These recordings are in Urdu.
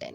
10।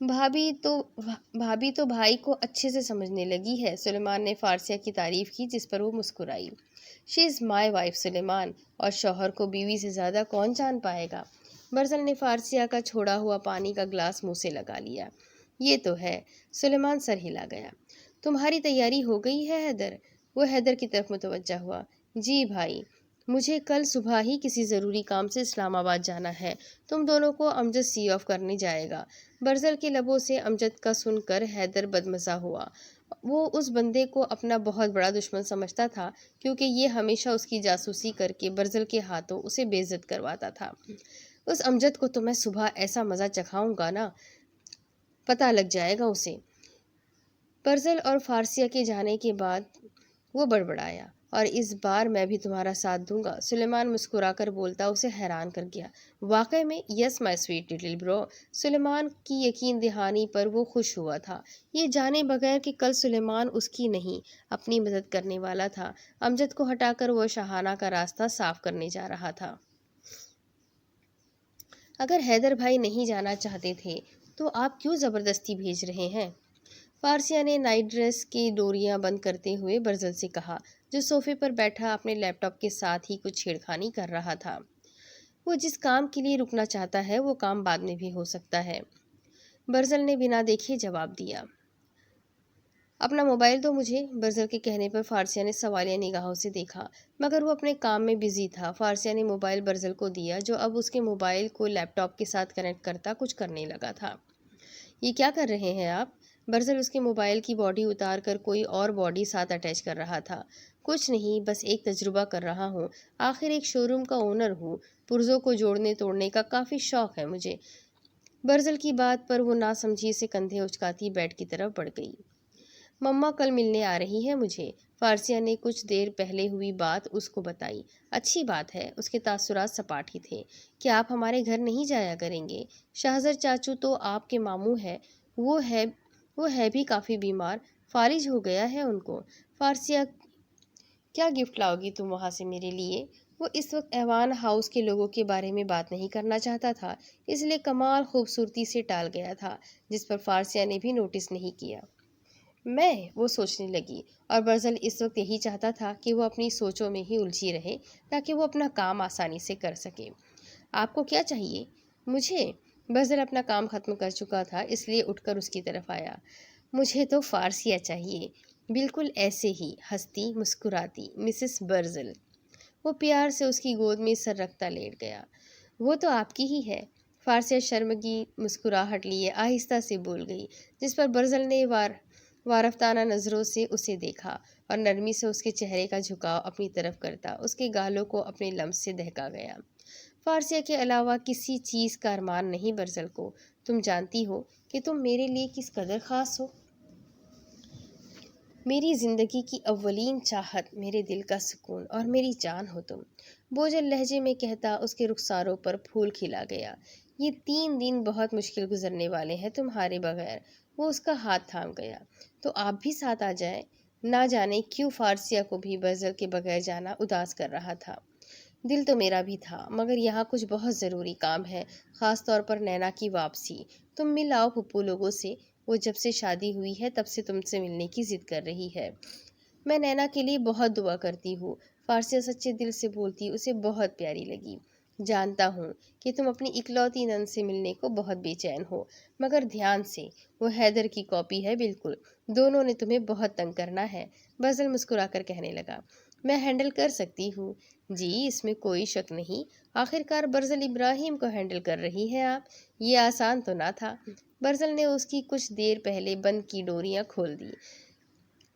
بھابھی تو بھائی کو اچھے سے سمجھنے لگی ہے، سلیمان نے فارسیہ کی تعریف کی، جس پر وہ مسکرائی۔ شی از مائی وائف سلیمان، اور شوہر کو بیوی سے زیادہ کون جان پائے گا؟ برزل نے فارسیہ کا چھوڑا ہوا پانی کا گلاس منہ سے لگا لیا۔ یہ تو ہے، سلیمان سر ہلا گیا۔ تمہاری تیاری ہو گئی ہے حیدر؟ وہ حیدر کی طرف متوجہ ہوا۔ جی بھائی، مجھے کل صبح ہی کسی ضروری کام سے اسلام آباد جانا ہے، تم دونوں کو امجد سی آف کرنے جائے گا۔ برزل کے لبوں سے امجد کا سن کر حیدر بدمزہ ہوا۔ وہ اس بندے کو اپنا بہت بڑا دشمن سمجھتا تھا، کیونکہ یہ ہمیشہ اس کی جاسوسی کر کے برزل کے ہاتھوں اسے بے عزت کرواتا تھا۔ اس امجد کو تو میں صبح ایسا مزہ چکھاؤں گا نا، پتہ لگ جائے گا اسے۔ برزل اور فارسیہ کے جانے کے بعد وہ بڑبڑایا، اور اس بار میں بھی تمہارا ساتھ دوں گا۔ سلیمان مسکرا کر بولتا اسے حیران کر گیا۔ واقعی میں؟ یس مائی سویٹ لٹل برو۔ سلیمان کی یقین دہانی پر وہ خوش ہوا تھا، یہ جانے بغیر کہ کل سلیمان اس کی نہیں اپنی مدد کرنے والا تھا۔ امجد کو ہٹا کر وہ شاہانہ کا راستہ صاف کرنے جا رہا تھا۔ اگر حیدر بھائی نہیں جانا چاہتے تھے تو آپ کیوں زبردستی بھیج رہے ہیں؟ فارسیہ نے نائٹ ڈریس کی ڈوریاں بند کرتے ہوئے برزل سے کہا، جو صوفے پر بیٹھا اپنے لیپ ٹاپ کے ساتھ ہی کچھ چھیڑخانی کر رہا تھا۔ وہ جس کام کے لیے رکنا چاہتا ہے وہ کام بعد میں بھی ہو سکتا ہے، برزل نے بنا دیکھے جواب دیا۔ اپنا موبائل دو مجھے۔ برزل کے کہنے پر فارسیہ نے سوالیہ نگاہوں سے دیکھا، مگر وہ اپنے کام میں بزی تھا۔ فارسیہ نے موبائل برزل کو دیا، جو اب اس کے موبائل کو لیپ ٹاپ کے ساتھ کنیکٹ کرتا کچھ کرنے لگا تھا۔ یہ کیا کر رہے ہیں آپ؟ برزل اس کے موبائل کی باڈی اتار کر کوئی اور باڈی ساتھ اٹیچ کر رہا تھا۔ کچھ نہیں، بس ایک تجربہ کر رہا ہوں، آخر ایک شو روم کا اونر ہوں، پرزوں کو جوڑنے توڑنے کا کافی شوق ہے مجھے۔ برزل کی بات پر وہ ناسمجھی سے کندھے اچکاتی بیڈ کی طرف بڑھ گئی۔ مما کل ملنے آ رہی ہے مجھے، فارسیہ نے کچھ دیر پہلے ہوئی بات اس کو بتائی۔ اچھی بات ہے، اس کے تاثرات سپاٹ ہی تھے۔ کیا آپ ہمارے گھر نہیں جایا کریں گے؟ شاہزر چاچو تو آپ کے ماموں ہے، وہ ہے بھی کافی بیمار، فالج ہو گیا ہے ان کو۔ فارسیہ، کیا گفٹ لاؤ گی تم وہاں سے میرے لیے؟ وہ اس وقت ایوان ہاؤس کے لوگوں کے بارے میں بات نہیں کرنا چاہتا تھا، اس لیے کمال خوبصورتی سے ٹال گیا تھا، جس پر فارسیہ نے بھی نوٹس نہیں کیا۔ وہ سوچنے لگی، اور برزل اس وقت یہی چاہتا تھا کہ وہ اپنی سوچوں میں ہی الجھی رہے تاکہ وہ اپنا کام آسانی سے کر سکے۔ آپ کو کیا چاہیے؟ مجھے؟ برزل اپنا کام ختم کر چکا تھا، اس لیے اٹھ کر اس کی طرف آیا۔ مجھے تو فارسیہ چاہیے، بالکل ایسے ہی ہنستی مسکراتی مسز برزل۔ وہ پیار سے اس کی گود میں سر رکھتا لیٹ گیا۔ وہ تو آپ کی ہی ہے۔ فارسیہ شرمگی مسکراہٹ لیے آہستہ سے بول گئی، جس پر برزل نے وارفتانہ نظروں سے اسے دیکھا، اور نرمی سے اس کے چہرے کا جھکاؤ اپنی طرف کرتا اس کے گالوں کو اپنے لمس سے دہکا گیا۔ فارسیہ کے علاوہ کسی چیز کا ارمان نہیں برزل کو، تم جانتی ہو کہ تم میرے لیے کس قدر خاص ہو۔ میری زندگی کی اولین چاہت، میرے دل کا سکون اور میری جان ہو تم، بوجھل لہجے میں کہتا اس کے رخساروں پر پھول کھلا گیا۔ یہ 3 دن بہت مشکل گزرنے والے ہیں تمہارے بغیر۔ وہ اس کا ہاتھ تھام گیا۔ تو آپ بھی ساتھ آ جائیں۔ نہ جانے کیوں فارسیہ کو بھی برزل کے بغیر جانا اداس کر رہا تھا۔ دل تو میرا بھی تھا، مگر یہاں کچھ بہت ضروری کام ہے، خاص طور پر نینا کی واپسی۔ تم مل آؤ پھپھو لوگوں سے، وہ جب سے شادی ہوئی ہے تب سے تم سے ملنے کی ضد کر رہی ہے۔ میں نینا کے لیے بہت دعا کرتی ہوں، فارسیہ سچے دل سے بولتی، اسے بہت پیاری لگی۔ جانتا ہوں کہ تم اپنی اکلوتی نند سے ملنے کو بہت بے چین ہو، مگر دھیان سے، وہ حیدر کی کاپی ہے بالکل، دونوں نے تمہیں بہت تنگ کرنا ہے۔ برزل مسکرا کر کہنے لگا، میں ہینڈل کر سکتی ہوں۔ جی، اس میں کوئی شک نہیں، آخر کار برزل ابراہیم کو ہینڈل کر رہی ہیں آپ، یہ آسان تو نہ تھا۔ برزل نے اس کی کچھ دیر پہلے بند کی ڈوریاں کھول دی،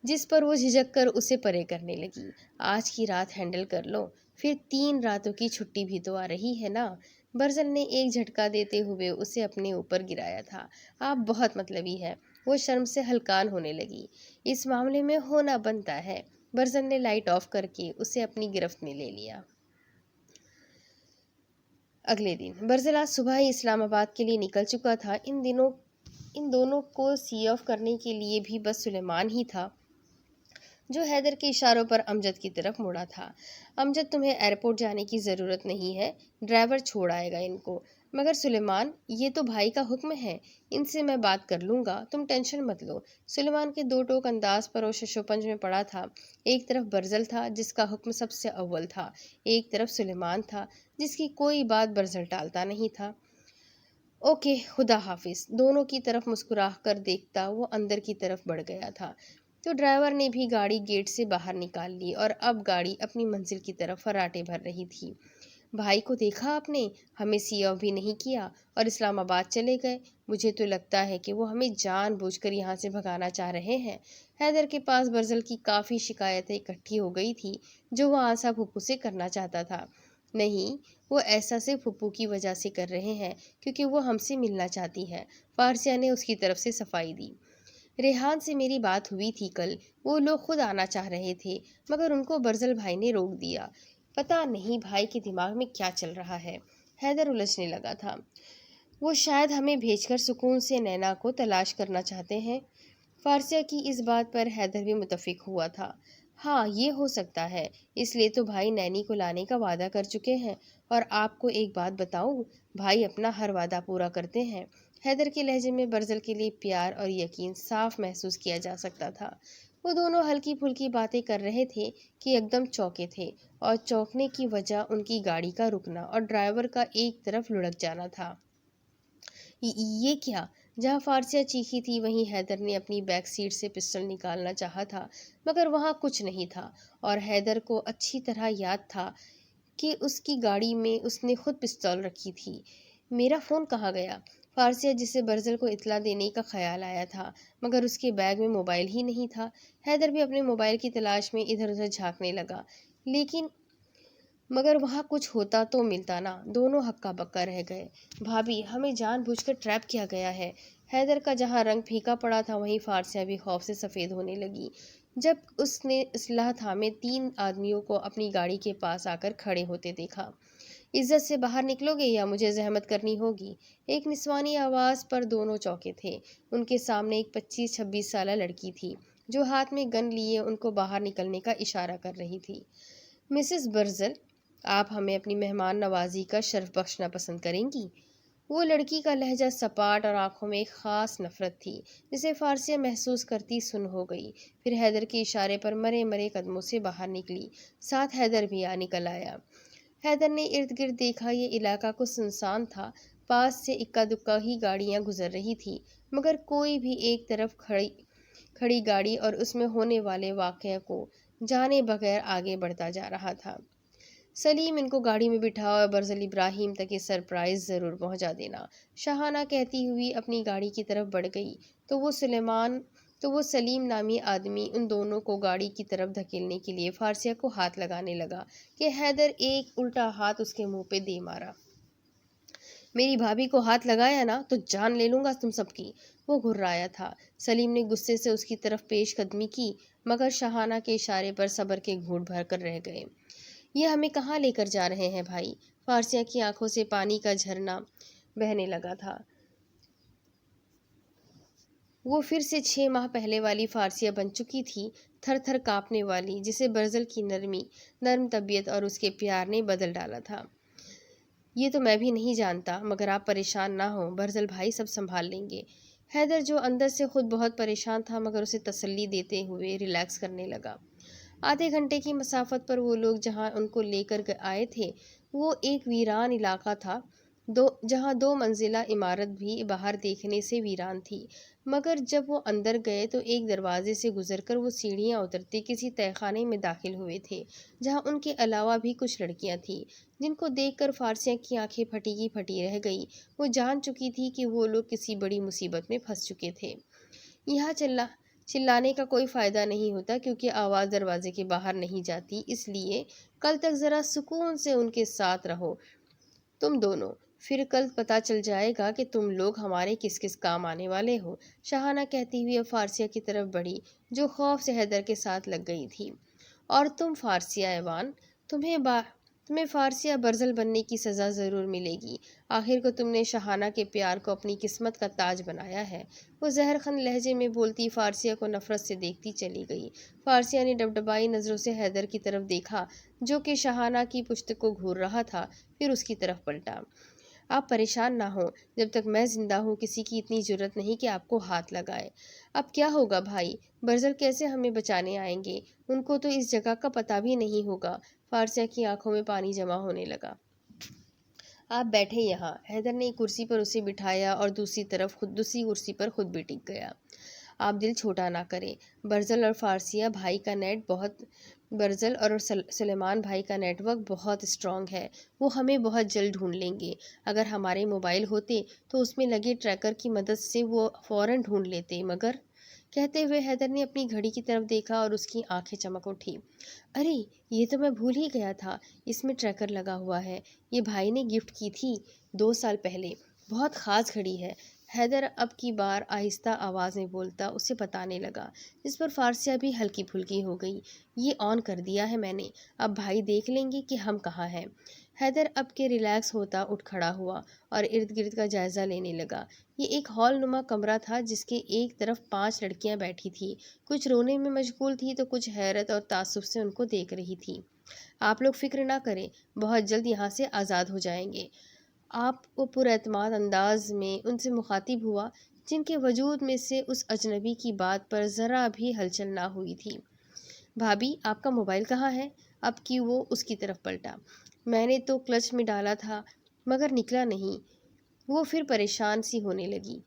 جس پر وہ جھجک کر اسے پرے کرنے لگی۔ آج کی رات ہینڈل کر لو، پھر 3 راتوں کی چھٹی بھی تو آ رہی ہے نا۔ برزل نے ایک جھٹکا دیتے ہوئے اسے اپنے اوپر گرایا تھا۔ آپ بہت مطلبی ہے۔ وہ شرم سے ہلکان ہونے لگی۔ اس معاملے میں ہونا بنتا ہے۔ برزل نے لائٹ آف کر کے اسے اپنی گرفت میں لے لیا۔ اگلے دن برزل آج صبح ہی اسلام آباد کے لیے نکل چکا تھا۔ ان دونوں کو سی آف کرنے کے لیے بھی بس سلیمان ہی تھا، جو حیدر کے اشاروں پر امجد کی طرف مڑا تھا۔ امجد، تمہیں ایئرپورٹ جانے کی ضرورت نہیں ہے، ڈرائیور چھوڑ آئے گا ان کو۔ مگر سلیمان، یہ تو بھائی کا حکم ہے، ان سے میں بات کر لوں گا، تم ٹینشن مت لو۔ سلیمان کے دو ٹوک انداز پر وہ ششوپنج میں پڑا تھا۔ ایک طرف برزل تھا جس کا حکم سب سے اول تھا، ایک طرف سلیمان تھا جس کی کوئی بات برزل ٹالتا نہیں تھا۔ اوکے، خدا حافظ۔ دونوں کی طرف مسکرا کر دیکھتا وہ اندر کی طرف بڑھ گیا تھا تو ڈرائیور نے بھی گاڑی گیٹ سے باہر نکال لی اور اب گاڑی اپنی منزل کی طرف فراٹے بھر رہی تھی۔ بھائی کو دیکھا آپ نے، ہمیں سی آف بھی نہیں کیا اور اسلام آباد چلے گئے۔ مجھے تو لگتا ہے کہ وہ ہمیں جان بوجھ کر یہاں سے بھگانا چاہ رہے ہیں۔ حیدر کے پاس برزل کی کافی شکایتیں اکٹھی ہو گئی تھی جو وہ آسا پھپھو سے کرنا چاہتا تھا۔ نہیں، وہ ایسا صرف پھپھو کی وجہ سے کر رہے ہیں کیونکہ وہ ہم سے ملنا چاہتی ہے، فارسیہ نے اس کی طرف سے صفائی دی۔ ریحان سے میری بات ہوئی تھی کل، وہ لوگ خود آنا چاہ رہے تھے مگر ان کو برزل بھائی نے روک دیا۔ پتہ نہیں بھائی کے دماغ میں کیا چل رہا ہے، حیدر الجھنے لگا تھا۔ وہ شاید ہمیں بھیج کر سکون سے نینا کو تلاش کرنا چاہتے ہیں۔ فارسیہ کی اس بات پر حیدر بھی متفق ہوا تھا۔ ہاں، یہ ہو سکتا ہے، اس لیے تو بھائی نینی کو لانے کا وعدہ کر چکے ہیں۔ اور آپ کو ایک بات بتاؤں، بھائی اپنا ہر وعدہ پورا کرتے ہیں۔ حیدر کے لہجے میں برزل کے لیے پیار اور یقین صاف محسوس کیا جا سکتا تھا۔ وہ دونوں ہلکی پھلکی باتیں کر رہے تھے کہ ایک دم چونکے تھے، اور چونکنے کی وجہ ان کی گاڑی کا رکنا اور ڈرائیور کا ایک طرف لڑک جانا تھا۔ یہ کیا؟ جہاں فارسیہ چیخی تھی وہیں حیدر نے اپنی بیک سیٹ سے پسٹل نکالنا چاہا تھا مگر وہاں کچھ نہیں تھا، اور حیدر کو اچھی طرح یاد تھا کہ اس کی گاڑی میں اس نے خود پستول رکھی تھی۔ میرا فون کہاں گیا؟ فارسیہ جسے برزل کو اطلاع دینے کا خیال آیا تھا مگر اس کے بیگ میں موبائل ہی نہیں تھا۔ حیدر بھی اپنے موبائل کی تلاش میں ادھر ادھر جھانکنے لگا، مگر وہاں کچھ ہوتا تو ملتا نہ۔ دونوں ہکا بکا رہ گئے۔ بھابھی، ہمیں جان بوجھ کر ٹریپ کیا گیا ہے۔ حیدر کا جہاں رنگ پھیکا پڑا تھا وہیں فارسیہ بھی خوف سے سفید ہونے لگی جب اس نے اسلحہ تھامے 3 آدمیوں کو اپنی گاڑی کے پاس آ کر کھڑے ہوتے دیکھا۔ عزت سے باہر نکلو گے یا مجھے زحمت کرنی ہوگی؟ ایک نسوانی آواز پر دونوں چونکے تھے۔ ان کے سامنے ایک 25-26 سالہ لڑکی تھی جو ہاتھ میں گن لیے ان کو باہر نکلنے کا اشارہ کر رہی تھی۔ مسز برزل، آپ ہمیں اپنی مہمان نوازی کا شرف بخشنا پسند کریں گی؟ وہ لڑکی کا لہجہ سپاٹ اور آنکھوں میں ایک خاص نفرت تھی جسے فارسیہ محسوس کرتی سن ہو گئی۔ پھر حیدر کے اشارے پر مرے مرے قدموں سے باہر نکلی، ساتھ حیدر بھی نکل آیا۔ حیدر نے ارد گرد دیکھا، یہ علاقہ کچھ سنسان تھا۔ پاس سے اکا دکا ہی گاڑیاں گزر رہی تھی مگر کوئی بھی ایک طرف کھڑی گاڑی اور اس میں ہونے والے واقعے کو جانے بغیر آگے بڑھتا جا رہا تھا۔ سلیم، ان کو گاڑی میں بٹھاؤ اور برزل ابراہیم تک یہ سرپرائز ضرور پہنچا دینا، شاہانہ کہتی ہوئی اپنی گاڑی کی طرف بڑھ گئی تو وہ سلیم نامی آدمی ان دونوں کو گاڑی کی طرف دھکیلنے کے لیے فارسیہ کو ہاتھ لگانے لگا کہ حیدر ایک الٹا ہاتھ اس کے منہ پہ دے مارا۔ میری بھابھی کو ہاتھ لگایا نا تو جان لے لوں گا تم سب کی، وہ گھررایا تھا۔ سلیم نے غصے سے اس کی طرف پیش قدمی کی مگر شاہانہ کے اشارے پر صبر کے گھونٹ بھر کر رہ گئے۔ یہ ہمیں کہاں لے کر جا رہے ہیں بھائی؟ فارسیہ کی آنکھوں سے پانی کا جھرنا بہنے لگا تھا۔ وہ پھر سے 6 ماہ پہلے والی فارسیہ بن چکی تھی، تھر تھر کانپنے والی، جسے برزل کی نرم طبیعت اور اس کے پیار نے بدل ڈالا تھا۔ یہ تو میں بھی نہیں جانتا مگر آپ پریشان نہ ہوں، برزل بھائی سب سنبھال لیں گے۔ حیدر جو اندر سے خود بہت پریشان تھا مگر اسے تسلی دیتے ہوئے ریلیکس کرنے لگا۔ آدھے گھنٹے کی مسافت پر وہ لوگ جہاں ان کو لے کر آئے تھے وہ ایک ویران علاقہ تھا، جہاں 2 منزلہ عمارت بھی باہر دیکھنے سے ویران تھی مگر جب وہ اندر گئے تو ایک دروازے سے گزر کر وہ سیڑھیاں اترتے کسی تہہ خانے میں داخل ہوئے تھے جہاں ان کے علاوہ بھی کچھ لڑکیاں تھیں جن کو دیکھ کر فارسیہ کی آنکھیں پھٹی کی پھٹی رہ گئی۔ وہ جان چکی تھی کہ وہ لوگ کسی بڑی مصیبت میں پھنس چکے تھے۔ یہاں چلانے کا کوئی فائدہ نہیں ہوتا کیونکہ آواز دروازے کے باہر نہیں جاتی، اس لیے کل تک ذرا سکون سے ان کے ساتھ رہو تم دونوں، پھر کل پتہ چل جائے گا کہ تم لوگ ہمارے کس کس کام آنے والے ہو۔ شاہانہ کہتی ہوئی اب فارسیہ کی طرف بڑھی جو خوف سے حیدر کے ساتھ لگ گئی تھی۔ اور تم فارسیہ ایوان، تمہیں فارسیہ برزل بننے کی سزا ضرور ملے گی۔ آخر کو تم نے شاہانہ کے پیار کو اپنی قسمت کا تاج بنایا ہے۔ وہ زہر خند لہجے میں بولتی فارسیہ کو نفرت سے دیکھتی چلی گئی۔ فارسیہ نے ڈبڈبائی نظروں سے حیدر کی طرف دیکھا جو کہ شاہانہ کی پشت کو گھور رہا تھا، پھر اس کی طرف پلٹا۔ آپ پریشان نہ ہوں، جب تک میں زندہ ہوں کسی کی اتنی جرت نہیں کہ آپ کو ہاتھ لگائے۔ اب کیا ہوگا بھائی؟ برزل کیسے ہمیں بچانے آئیں گے؟ ان کو تو اس جگہ کا پتہ بھی نہیں ہوگا۔ فارسیہ کی آنکھوں میں پانی جمع ہونے لگا۔ آپ بیٹھے یہاں۔ حیدر نے ایک کرسی پر اسے بٹھایا اور دوسری کرسی پر خود بھی ٹک گیا۔ آپ دل چھوٹا نہ کریں۔ برزل اور سلیمان بھائی کا نیٹ ورک بہت اسٹرانگ ہے۔ وہ ہمیں بہت جلد ڈھونڈ لیں گے۔ اگر ہمارے موبائل ہوتے تو اس میں لگے ٹریکر کی مدد سے وہ فوراً ڈھونڈ لیتے، مگر… کہتے ہوئے حیدر نے اپنی گھڑی کی طرف دیکھا اور اس کی آنکھیں چمک اٹھی۔ ارے، یہ تو میں بھول ہی گیا تھا، اس میں ٹریکر لگا ہوا ہے۔ یہ بھائی نے گفٹ کی تھی 2 سال پہلے۔ بہت خاص گھڑی ہے، حیدر اب کی بار آہستہ آواز میں بولتا اسے بتانے لگا، جس پر فارسیہ بھی ہلکی پھلکی ہو گئی۔ یہ آن کر دیا ہے میں نے، اب بھائی دیکھ لیں گے کہ ہم کہاں ہیں۔ حیدر اب کے ریلیکس ہوتا اٹھ کھڑا ہوا اور ارد گرد کا جائزہ لینے لگا۔ یہ ایک ہال نما کمرہ تھا جس کے ایک طرف 5 لڑکیاں بیٹھی تھیں، کچھ رونے میں مشغول تھی تو کچھ حیرت اور تعصب سے ان کو دیکھ رہی تھی۔ آپ لوگ فکر نہ کریں، بہت جلد یہاں سے آزاد ہو جائیں گے۔ آپ کو پر اعتماد انداز میں ان سے مخاطب ہوا جن کے وجود میں سے اس اجنبی کی بات پر ذرا بھی ہلچل نہ ہوئی تھی۔ بھابھی، آپ کا موبائل کہاں ہے؟ اب کی وہ اس کی طرف پلٹا۔ میں نے تو کلچ میں ڈالا تھا مگر نکلا نہیں۔ وہ پھر پریشان سی ہونے لگی۔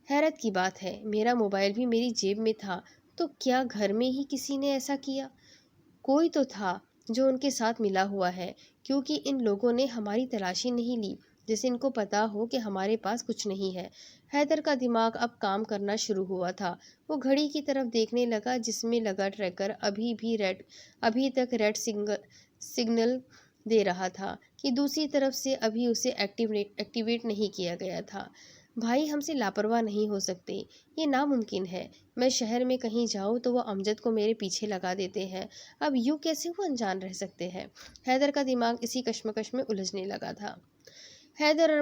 حیرت کی بات ہے، میرا موبائل بھی میری جیب میں تھا، تو کیا گھر میں ہی کسی نے ایسا کیا؟ کوئی تو تھا جو ان کے ساتھ ملا ہوا ہے، کیونکہ ان لوگوں نے ہماری تلاشی نہیں لی جیسے ان کو پتا ہو کہ ہمارے پاس کچھ نہیں ہے۔ حیدر کا دماغ اب کام کرنا شروع ہوا تھا۔ وہ گھڑی کی طرف دیکھنے لگا جس میں لگا ٹریکر ابھی تک ریڈ سگنل دے رہا تھا کہ دوسری طرف سے ابھی اسے ایکٹیویٹ نہیں کیا گیا تھا۔ بھائی، ہم سے لاپرواہ نہیں ہو سکتے، یہ ناممکن ہے۔ میں شہر میں کہیں جاؤں تو وہ امجد کو میرے پیچھے لگا دیتے ہیں، اب یوں کیسے وہ انجان رہ سکتے ہیں؟ حیدر کا دماغ اسی کشمکش میں الجھنے لگا تھا۔ حیدر اور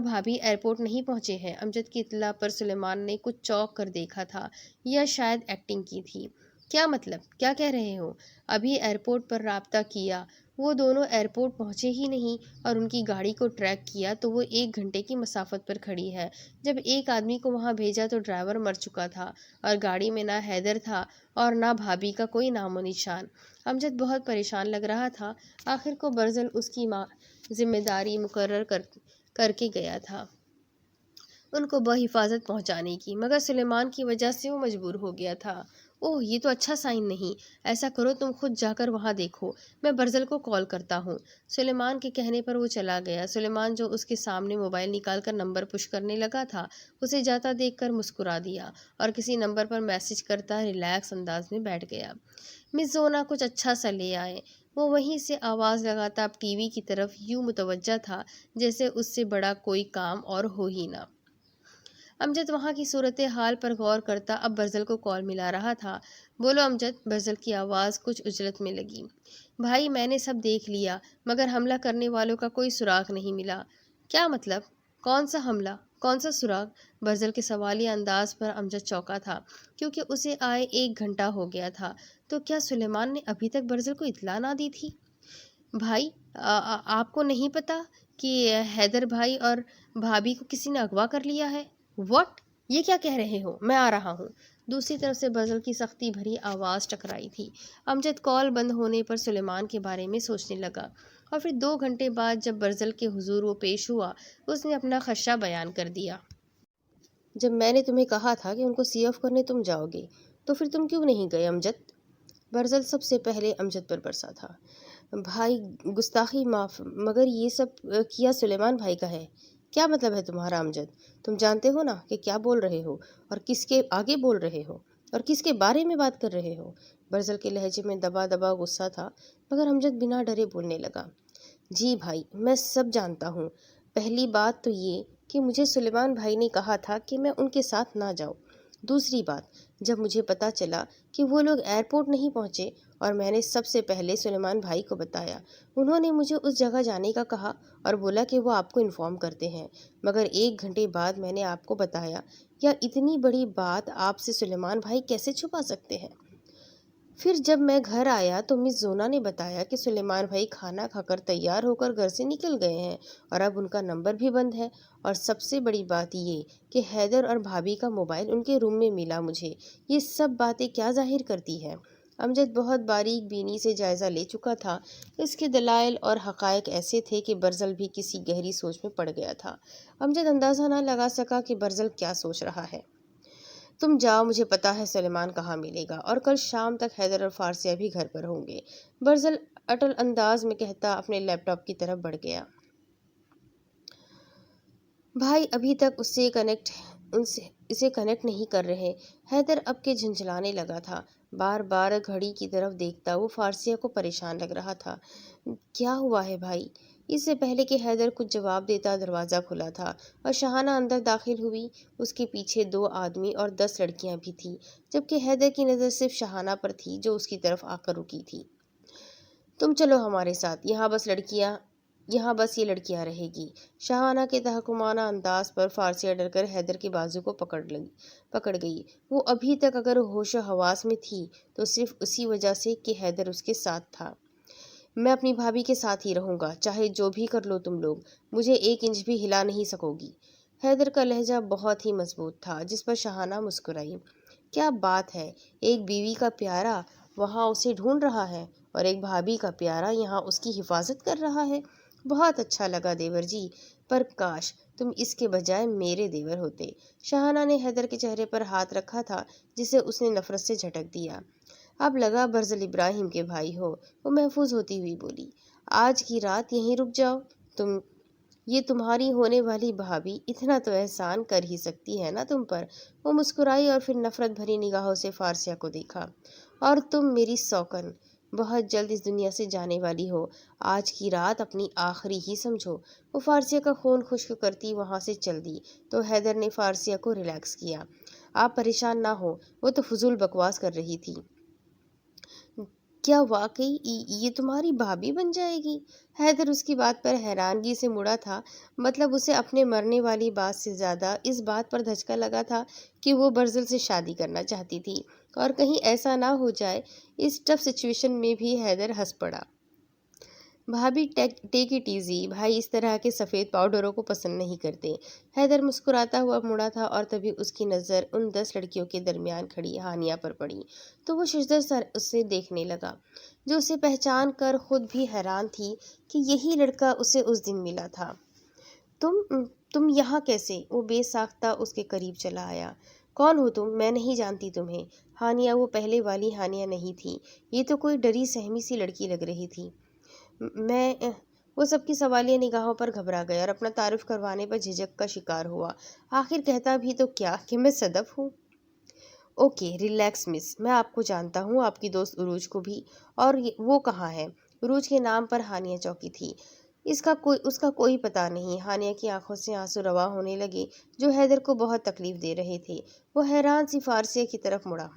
بھابھی ایئرپورٹ نہیں پہنچے ہیں۔ امجد کی اطلاع پر سلیمان نے کچھ چونک کر دیکھا تھا، یا شاید ایکٹنگ کی تھی۔ کیا مطلب؟ کیا کہہ رہے ہو؟ ابھی ایئرپورٹ پر رابطہ کیا، وہ دونوں ایئرپورٹ پہنچے ہی نہیں، اور ان کی گاڑی کو ٹریک کیا تو وہ 1 گھنٹے کی مسافت پر کھڑی ہے۔ جب ایک آدمی کو وہاں بھیجا تو ڈرائیور مر چکا تھا، اور گاڑی میں نہ حیدر تھا اور نہ بھابھی کا کوئی نام و نشان۔ امجد بہت پریشان لگ رہا تھا۔ آخر کو برزل اس کی ذمہ داری مقرر کر کے گیا تھا ان کو بحفاظت پہنچانے کی، مگر سلیمان کی وجہ سے وہ مجبور ہو گیا تھا۔ اوہ، یہ تو اچھا سائن نہیں۔ ایسا کرو، تم خود جا کر وہاں دیکھو، میں برزل کو کال کرتا ہوں۔ سلیمان کے کہنے پر وہ چلا گیا۔ سلیمان، جو اس کے سامنے موبائل نکال کر نمبر پش کرنے لگا تھا، اسے جاتا دیکھ کر مسکرا دیا اور کسی نمبر پر میسج کرتا ریلیکس انداز میں بیٹھ گیا۔ مس زونا، کچھ اچھا سا لے آئیں۔ وہ وہیں سے آواز لگاتا اب ٹی وی کی طرف یوں متوجہ تھا جیسے اس سے بڑا کوئی کام اور ہو ہی نہ۔ امجد وہاں کی صورتحال پر غور کرتا اب برزل کو کال ملا رہا تھا۔ بولو امجد، برزل کی آواز کچھ اجلت میں لگی۔ بھائی، میں نے سب دیکھ لیا مگر حملہ کرنے والوں کا کوئی سراغ نہیں ملا۔ کیا مطلب؟ کون سا حملہ؟ کون سا سراغ؟ برزل کے سوالیہ انداز پر امجد چونکا تھا، کیونکہ اسے آئے 1 گھنٹہ ہو گیا تھا۔ تو کیا سلیمان نے ابھی تک برزل کو اطلاع نہ دی تھی؟ بھائی، آپ کو نہیں پتا کہ حیدر بھائی اور بھابھی کو کسی نے اغوا کر لیا ہے؟ واٹ؟ یہ کیا کہہ رہے ہو؟ میں آ رہا ہوں۔ دوسری طرف سے برزل کی سختی بھری آواز ٹکرائی تھی۔ امجد کال بند ہونے پر سلیمان کے بارے میں سوچنے لگا، اور پھر 2 گھنٹے بعد جب برزل کے حضور وہ پیش ہوا، اس نے اپنا خدشہ بیان کر دیا۔ جب میں نے تمہیں کہا تھا کہ ان کو سی آف کرنے تم جاؤ گے، تو پھر تم کیوں نہیں گئے امجد؟ برزل سب سے پہلے امجد پر برسا تھا۔ بھائی، گستاخی معاف، مگر یہ سب کیا سلیمان بھائی کا ہے۔ کیا مطلب ہے تمہارا امجد؟ تم جانتے ہو نا کہ کیا بول رہے ہو اور کس کے آگے بول رہے ہو اور کس کے بارے میں بات کر رہے ہو؟ برزل کے لہجے میں دبا دبا غصہ تھا، مگر امجد بنا ڈرے بولنے لگا۔ جی بھائی، میں سب جانتا ہوں۔ پہلی بات تو یہ کہ مجھے سلیمان بھائی نے کہا تھا کہ میں ان کے ساتھ نہ جاؤں۔ دوسری بات، جب مجھے پتا چلا کہ وہ لوگ ایئرپورٹ نہیں پہنچے اور میں نے سب سے پہلے سلیمان بھائی کو بتایا، انہوں نے مجھے اس جگہ جانے کا کہا اور بولا کہ وہ آپ کو انفارم کرتے ہیں، مگر 1 گھنٹے بعد میں نے آپ کو بتایا۔ یا اتنی بڑی بات آپ سے سلیمان بھائی کیسے چھپا سکتے ہیں؟ پھر جب میں گھر آیا تو مس زونا نے بتایا کہ سلیمان بھائی کھانا کھا کر تیار ہو کر گھر سے نکل گئے ہیں اور اب ان کا نمبر بھی بند ہے، اور سب سے بڑی بات یہ کہ حیدر اور بھابھی کا موبائل ان کے روم میں ملا مجھے۔ یہ سب باتیں کیا ظاہر کرتی ہے؟ امجد بہت باریک بینی سے جائزہ لے چکا تھا۔ اس کے دلائل اور حقائق ایسے تھے کہ برزل بھی کسی گہری سوچ میں پڑ گیا تھا۔ امجد اندازہ نہ لگا سکا کہ برزل کیا سوچ رہا ہے۔ تم جاؤ، مجھے پتا ہے سلیمان کہاں ملے گا، اور کل شام تک حیدر اور فارسیہ بھی گھر پر ہوں گے، برزل اٹل انداز میں کہتا اپنے لیپ ٹاپ کی طرف بڑھ گیا۔ بھائی ابھی تک اسے کنیکٹ نہیں کر رہے۔ حیدر اب کے جھنجھلانے لگا تھا، بار بار گھڑی کی طرف دیکھتا۔ وہ فارسیہ کو پریشان لگ رہا تھا۔ کیا ہوا ہے بھائی؟ اس سے پہلے کہ حیدر کچھ جواب دیتا دروازہ کھلا تھا اور شاہانہ اندر داخل ہوئی۔ اس کے پیچھے 2 آدمی اور 10 لڑکیاں بھی تھیں، جبکہ حیدر کی نظر صرف شاہانہ پر تھی جو اس کی طرف آ کر رکی تھی۔ تم چلو ہمارے ساتھ، یہاں بس یہ لڑکیاں رہے گی۔ شاہانہ کے تحکمانہ انداز پر فارسیہ ڈر کر حیدر کے بازو کو پکڑ گئی۔ وہ ابھی تک اگر ہوش و حواس میں تھی تو صرف اسی وجہ سے کہ حیدر اس کے ساتھ تھا۔ میں اپنی بھابھی کے ساتھ ہی رہوں گا، چاہے جو بھی کر لو تم لوگ، مجھے 1 انچ بھی ہلا نہیں سکو گی۔ حیدر کا لہجہ بہت ہی مضبوط تھا، جس پر شاہانہ مسکرائی۔ کیا بات ہے، ایک بیوی کا پیارا وہاں اسے ڈھونڈ رہا ہے اور ایک بھابھی کا پیارا یہاں اس کی حفاظت کر رہا ہے۔ بہت اچھا لگا دیور جی، پر کاش تم اس کے بجائے میرے دیور ہوتے۔ شاہانہ نے حیدر کے چہرے پر ہاتھ رکھا تھا جسے اس نے نفرت سے جھٹک دیا۔ اب لگا برزل ابراہیم کے بھائی ہو، وہ محفوظ ہوتی ہوئی بولی۔ آج کی رات یہیں رک جاؤ تم، یہ تمہاری ہونے والی بھابھی اتنا تو احسان کر ہی سکتی ہے نا تم پر۔ وہ مسکرائی اور پھر نفرت بھری نگاہوں سے فارسیہ کو دیکھا۔ اور تم میری سوکن، بہت جلد اس دنیا سے جانے والی ہو، آج کی رات اپنی آخری ہی سمجھو۔ وہ فارسیہ کا خون خشک کرتی وہاں سے چل دی تو حیدر نے فارسیہ کو ریلیکس کیا۔ آپ پریشان نہ ہو، وہ تو فضول بکواس کر رہی تھی۔ کیا واقعی یہ تمہاری بھابھی بن جائے گی؟ حیدر اس کی بات پر حیرانگی سے مڑا تھا، مطلب اسے اپنے مرنے والی بات سے زیادہ اس بات پر دھچکا لگا تھا کہ وہ برزل سے شادی کرنا چاہتی تھی، اور کہیں ایسا نہ ہو جائے۔ اس ٹف سچویشن میں بھی حیدر ہنس پڑا۔ بھابھی ٹیک اٹ ایزی، بھائی اس طرح کے سفید پاؤڈروں کو پسند نہیں کرتے۔ حیدر مسکراتا ہوا مڑا تھا اور تبھی اس کی نظر ان 10 لڑکیوں کے درمیان کھڑی ہانیہ پر پڑی تو وہ ششدر سر اسے دیکھنے لگا، جو اسے پہچان کر خود بھی حیران تھی کہ یہی لڑکا اسے اس دن ملا تھا۔ تم یہاں کیسے؟ وہ بے ساختہ اس کے قریب چلا آیا۔ کون ہو تم؟ میں نہیں جانتی تمہیں۔ ہانیہ وہ پہلے والی ہانیہ نہیں تھی، یہ تو کوئی ڈری سہمی سی لڑکی لگ رہی تھی۔ وہ سب کی سوالیہ نگاہوں پر گھبرا گیا اور اپنا تعارف کروانے پر جھجک کا شکار ہوا۔ آخر کہتا بھی تو کیا کہ میں صدف ہوں۔ اوکے ریلیکس مس، میں آپ کو جانتا ہوں، آپ کی دوست عروج کو بھی۔ اور وہ کہاں ہے؟ عروج کے نام پر ہانیہ چوکی تھی، اس کا کوئی پتہ نہیں۔ ہانیہ کی آنکھوں سے آنسو رواں ہونے لگے جو حیدر کو بہت تکلیف دے رہے تھے۔ وہ حیران سی فارسیہ کی طرف مڑا۔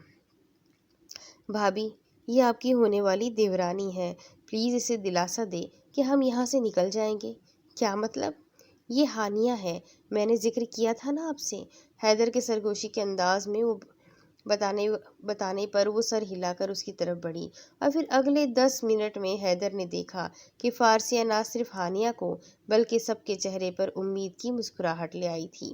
بھابھی، یہ آپ کی ہونے والی دیورانی ہے، پلیز اسے دلاسا دے کہ ہم یہاں سے نکل جائیں گے۔ کیا مطلب؟ یہ ہانیہ ہے، میں نے ذکر کیا تھا نا آپ سے۔ حیدر کے سرگوشی کے انداز میں وہ بتانے پر وہ سر ہلا کر اس کی طرف بڑھی، اور پھر اگلے 10 منٹ میں حیدر نے دیکھا کہ فارسیہ نہ صرف ہانیہ کو بلکہ سب کے چہرے پر امید کی مسکراہٹ لے آئی تھی۔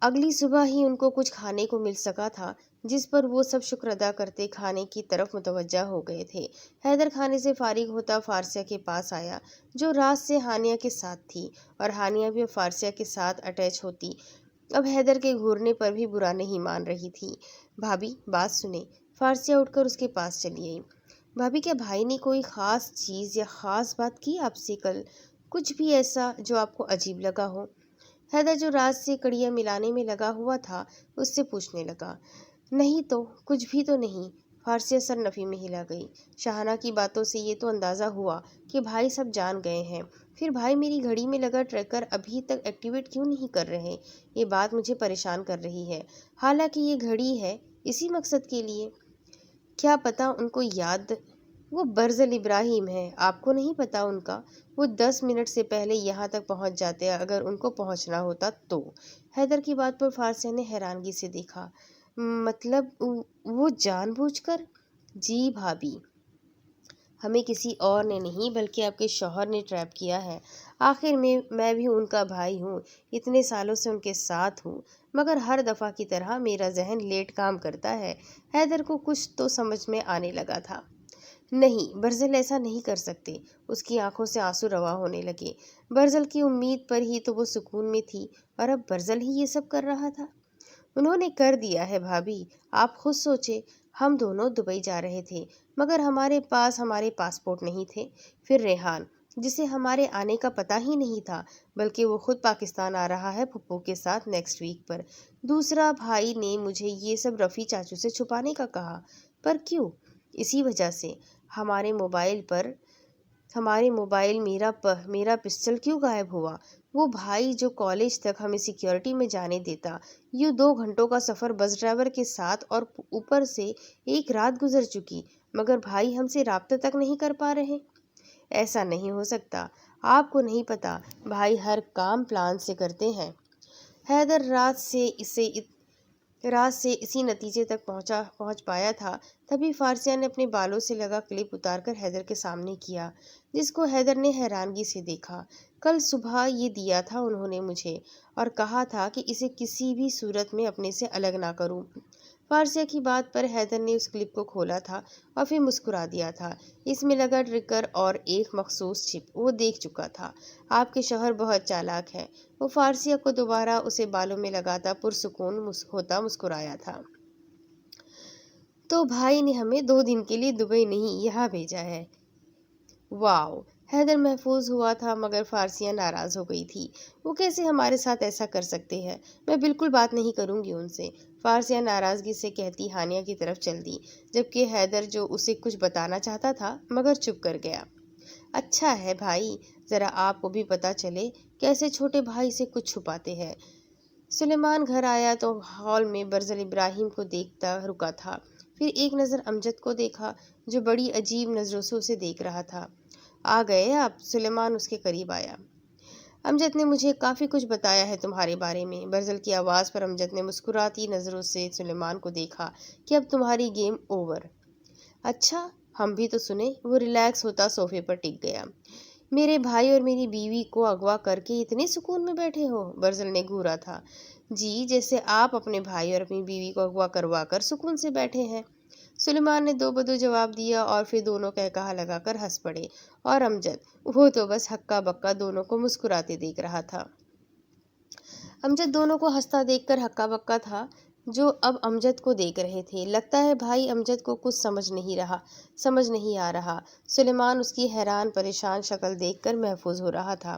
اگلی صبح ہی ان کو کچھ کھانے کو مل سکا تھا، جس پر وہ سب شکر ادا کرتے کھانے کی طرف متوجہ ہو گئے تھے۔ حیدر کھانے سے فارغ ہوتا فارسیہ کے پاس آیا، جو رات سے ہانیہ کے ساتھ تھی، اور ہانیہ بھی اب فارسیہ کے ساتھ اٹیچ ہوتی اب حیدر کے گھورنے پر بھی برا نہیں مان رہی تھی۔ بھابھی بات سنیں۔ فارسیہ اٹھ کر اس کے پاس چلی آئی۔ بھابھی، کیا بھائی نے کوئی خاص چیز یا خاص بات کی آپ سے کل؟ کچھ بھی ایسا جو آپ کو عجیب لگا ہو؟ حیدر جو رات سے کڑیاں ملانے میں لگا ہوا تھا اس سے پوچھنے لگا۔ نہیں تو، کچھ بھی تو نہیں۔ فارسیہ سر نفی میں ہلا گئی۔ شاہانہ کی باتوں سے یہ تو اندازہ ہوا کہ بھائی سب جان گئے ہیں، پھر بھائی میری گھڑی میں لگا ٹریکر ابھی تک ایکٹیویٹ کیوں نہیں کر رہے؟ یہ بات مجھے پریشان کر رہی ہے، حالانکہ یہ گھڑی ہے اسی مقصد کے لیے۔ کیا پتہ ان کو یاد؟ وہ برزل ابراہیم ہے، آپ کو نہیں پتہ ان کا؟ وہ 10 منٹ سے پہلے یہاں تک پہنچ جاتے اگر ان کو پہنچنا ہوتا تو۔ حیدر کی بات پر فارسیہ نے حیرانگی سے دیکھا۔ مطلب وہ جان بوجھ کر؟ جی بھابھی، ہمیں کسی اور نے نہیں بلکہ آپ کے شوہر نے ٹریپ کیا ہے۔ آخر میں بھی ان کا بھائی ہوں، اتنے سالوں سے ان کے ساتھ ہوں، مگر ہر دفعہ کی طرح میرا ذہن لیٹ کام کرتا ہے۔ حیدر کو کچھ تو سمجھ میں آنے لگا تھا۔ نہیں، برزل ایسا نہیں کر سکتے۔ اس کی آنکھوں سے آنسو رواں ہونے لگے۔ برزل کی امید پر ہی تو وہ سکون میں تھی، اور اب برزل ہی یہ سب کر رہا تھا۔ انہوں نے کر دیا ہے بھابھی، آپ خود سوچے۔ ہم دونوں دبئی جا رہے تھے، مگر ہمارے پاس ہمارے پاسپورٹ نہیں تھے۔ پھر ریحان، جسے ہمارے آنے کا پتہ ہی نہیں تھا، بلکہ وہ خود پاکستان آ رہا ہے پھپھو کے ساتھ نیکسٹ ویک پر۔ دوسرا بھائی نے مجھے یہ سب رفیع چاچو سے چھپانے کا کہا۔ پر کیوں؟ اسی وجہ سے ہمارے موبائل میرا پسٹل کیوں غائب ہوا؟ وہ بھائی جو کالج تک ہمیں سیکیورٹی میں جانے دیتا، یوں 2 گھنٹوں کا سفر بس ڈرائیور کے ساتھ، اور اوپر سے ایک رات گزر چکی، مگر بھائی ہم سے رابطہ تک نہیں کر پا رہے۔ ایسا نہیں ہو سکتا، آپ کو نہیں پتا، بھائی ہر کام پلان سے کرتے ہیں۔ حیدر رات سے اسی نتیجے تک پہنچ پایا تھا۔ تبھی فارسیہ نے اپنے بالوں سے لگا کلپ اتار کر حیدر کے سامنے کیا، جس کو حیدر نے حیرانگی سے دیکھا۔ کل صبح یہ دیا تھا انہوں نے مجھے، اور کہا تھا کہ اسے کسی بھی صورت میں اپنے سے الگ نہ کروں۔ فارسیہ کی بات پر حیدر نے اس کلپ کو کھولا تھا اور پھر مسکرا دیا تھا۔ اس میں لگا ٹرگر اور ایک مخصوص چپ وہ دیکھ چکا تھا۔ آپ کے شوہر بہت چالاک ہے۔ وہ فارسیہ کو دوبارہ اسے بالوں میں لگاتا پرسکون ہوتا مسکرایا تھا۔ تو بھائی نے ہمیں 2 دن کے لیے دبئی نہیں، یہاں بھیجا ہے۔ واو! حیدر محفوظ ہوا تھا، مگر فارسیہ ناراض ہو گئی تھی۔ وہ کیسے ہمارے ساتھ ایسا کر سکتے ہیں؟ میں بالکل بات نہیں کروں گی ان سے، فارسیہ ناراضگی سے کہتی ہانیہ کی طرف چل دی، جبکہ حیدر جو اسے کچھ بتانا چاہتا تھا مگر چپ کر گیا۔ اچھا ہے بھائی، ذرا آپ کو بھی پتہ چلے کیسے چھوٹے بھائی سے کچھ چھپاتے ہیں۔ سلیمان گھر آیا تو ہال میں برزل ابراہیم کو دیکھتا رکا تھا، پھر ایک نظر امجد کو دیکھا جو بڑی عجیب نظروں سے اسے دیکھ رہا تھا۔ آ گئے آپ؟ سلیمان اس کے قریب آیا۔ امجد نے مجھے کافی کچھ بتایا ہے تمہارے بارے میں۔ برزل کی آواز پر امجد نے مسکراتی نظروں سے سلیمان کو دیکھا کہ اب تمہاری گیم اوور۔ اچھا، ہم بھی تو سنیں۔ وہ ریلیکس ہوتا صوفے پر ٹک گیا۔ میرے بھائی اور میری بیوی کو اغوا کر کے اتنے سکون میں بیٹھے ہو؟ برزل نے گھورا تھا۔ جی، جیسے آپ اپنے بھائی اور اپنی بیوی کو اغوا کروا کر سکون سے بیٹھے ہیں۔ سلیمان نے دو بدو جواب دیا، اور پھر دونوں قہقہہ لگا کر ہنس پڑے، اور امجد، وہ تو بس ہکا بکا دونوں کو مسکراتے دیکھ رہا تھا۔ امجد دونوں کو ہنستا دیکھ کر ہکا بکا تھا، جو اب امجد کو دیکھ رہے تھے۔ لگتا ہے بھائی امجد کو کچھ سمجھ نہیں آ رہا۔ سلیمان اس کی حیران پریشان شکل دیکھ کر محفوظ ہو رہا تھا۔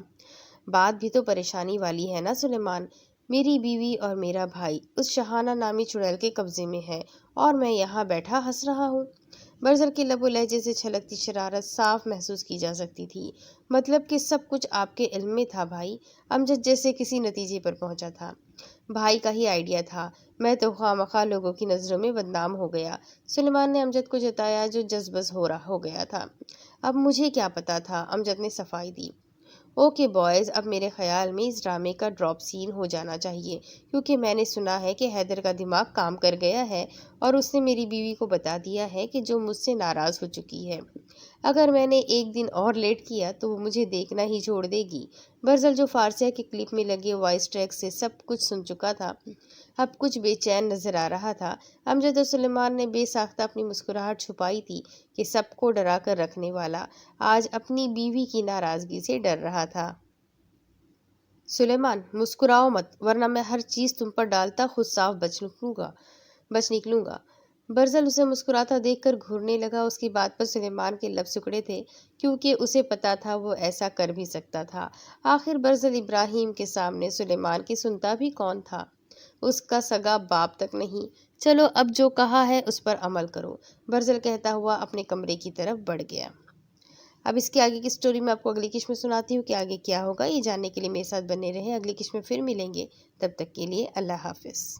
بات بھی تو پریشانی والی ہے نا سلیمان؟ میری بیوی اور میرا بھائی اس شاہانہ نامی چڑیل کے قبضے میں ہے، اور میں یہاں بیٹھا ہنس رہا ہوں۔ برزل کے لب و لہجے سے چھلکتی شرارت صاف محسوس کی جا سکتی تھی۔ مطلب کہ سب کچھ آپ کے علم میں تھا بھائی؟ امجد جیسے کسی نتیجے پر پہنچا تھا۔ بھائی کا ہی آئیڈیا تھا، میں تو خواہ لوگوں کی نظروں میں بدنام ہو گیا۔ سلیمان نے امجد کو جتایا جو جذبز ہو گیا تھا۔ اب مجھے کیا پتا تھا، امجد نے صفائی دی۔ اوکے بوائز، اب میرے خیال میں اس ڈرامے کا ڈراپ سین ہو جانا چاہیے، کیونکہ میں نے سنا ہے کہ حیدر کا دماغ کام کر گیا ہے، اور اس نے میری بیوی کو بتا دیا ہے کہ جو مجھ سے ناراض ہو چکی ہے۔ اگر میں نے 1 دن اور لیٹ کیا تو وہ مجھے دیکھنا ہی چھوڑ دے گی۔ برزل جو فارسیہ کے کلپ میں لگے وائس ٹریک سے سب کچھ سن چکا تھا، اب کچھ بے چین نظر آ رہا تھا۔ امجد اور سلیمان نے بے ساختہ اپنی مسکراہٹ چھپائی تھی کہ سب کو ڈرا کر رکھنے والا آج اپنی بیوی کی ناراضگی سے ڈر رہا تھا۔ سلیمان، مسکراؤ مت، ورنہ میں ہر چیز تم پر ڈالتا خود صاف بچ نکلوں گا۔ برزل اسے مسکراتا دیکھ کر گھورنے لگا۔ اس کی بات پر سلیمان کے لب سکڑے تھے، کیونکہ اسے پتا تھا وہ ایسا کر بھی سکتا تھا۔ آخر برزل ابراہیم کے سامنے سلیمان کی سنتا بھی کون تھا؟ اس کا سگا باپ تک نہیں۔ چلو اب جو کہا ہے اس پر عمل کرو، برزل کہتا ہوا اپنے کمرے کی طرف بڑھ گیا۔ اب اس کے آگے کی سٹوری میں آپ کو اگلی قسط میں سناتی ہوں کہ آگے کیا ہوگا۔ یہ جاننے کے لیے میرے ساتھ بنے رہیں، اگلی قسط میں پھر ملیں گے، تب تک کے لیے اللہ حافظ۔